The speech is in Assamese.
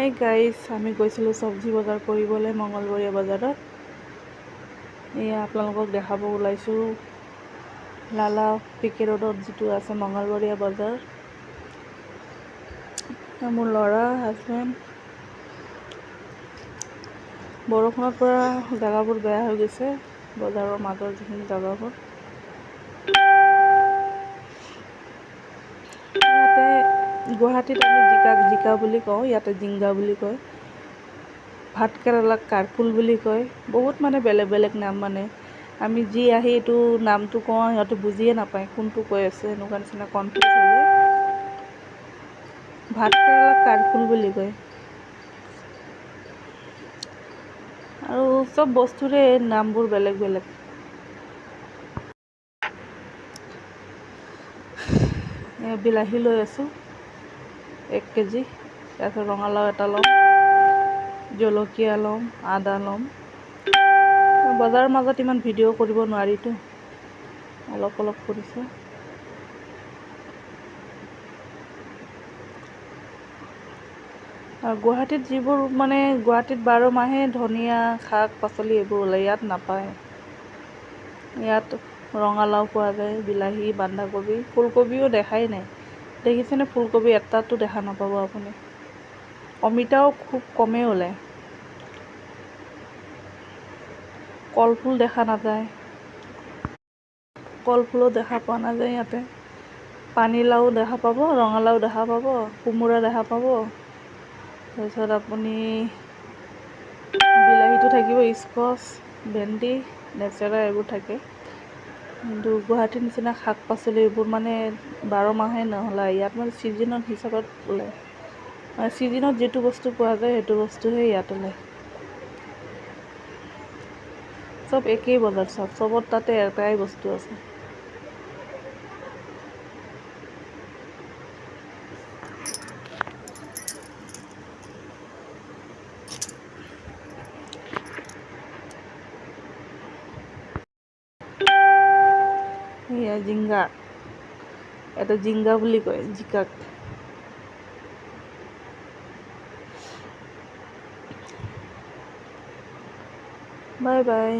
হাই গাইজ, আমি গৈছিলোঁ চব্জি বজাৰ কৰিবলৈ মঙলবৰীয়া বজাৰত। এয়া আপোনালোকক দেখাব ওলাইছোঁ লালা পিকে ৰোডত যিটো আছে মঙলবৰীয়া বজাৰ। মোৰ ল'ৰা হাজবেণ্ড। বৰষুণৰ পৰা জেগাবোৰ বেয়া হৈ গৈছে, বজাৰৰ মাজৰ যিখিনি জেগাবোৰ। ইয়াতে গুৱাহাটীত আমি জিকা বুলি কওঁ, ইয়াতে জিংগা বুলি কয়। ভাত কেৰেলাক কাৰফুল বুলি কয়। বহুত বেলেগ বেলেগ নাম আমি যি আহি এইটো নামটো কওঁ, সিহঁতে বুজিয়ে নাপায় কোনটো কৈ আছে, এনেকুৱা নিচিনা কনফিউজ হৈ যায়। ভাত কেৰেলাক কাৰফুল বুলি কয়। আৰু চব বস্তুৰে নামবোৰ বেলেগ বেলেগ। বিলাহী লৈ আছোঁ 1 কেজি, তাৰপিছত ৰঙালাও এটা ল'ম, জলকীয়া ল'ম, আদা ল'ম। বজাৰৰ মাজত ইমান ভিডিঅ' কৰিব নোৱাৰিতো, অলপ কৰিছোঁ। আৰু গুৱাহাটীত যিবোৰ গুৱাহাটীত 12 মাহে ধনিয়া শাক পাচলি এইবোৰ ওলায়, ইয়াত নাপায়। ইয়াত ৰঙালাও পোৱা যায়, বিলাহী, বন্ধাকবি, ফুলকবিও দেখাই নাই। দেখিছেনে? ফুলকবি এটাতো দেখা নাপাব আপুনি। অমিতাও খুব কমেই ওলায়। কলফুল দেখা নাযায়, কলফুলো দেখা পোৱা নাযায় ইয়াতে। পানীলাও দেখা পাব, ৰঙালাও দেখা পাব, কোমোৰা দেখা পাব। তাৰপিছত আপুনি বিলাহীটো থাকিব, স্কচ, ভেন্দি, লেচেৰা এইবোৰ থাকে। কিন্তু গুৱাহাটীৰ নিচিনা শাক পাচলি এইবোৰ 12 মাহে নোলায়। ইয়াত ছিজনত হিচাপত ওলায়, ছিজনত যিটো বস্তু পোৱা যায় সেইটো বস্তুহে ইয়াত ওলায়। চব একেই বজাৰ, চবৰ তাতে এটাই বস্তু আছে। এয়া জিংগা, এটা জিংগা বুলি কয় জিকাক। Bye bye.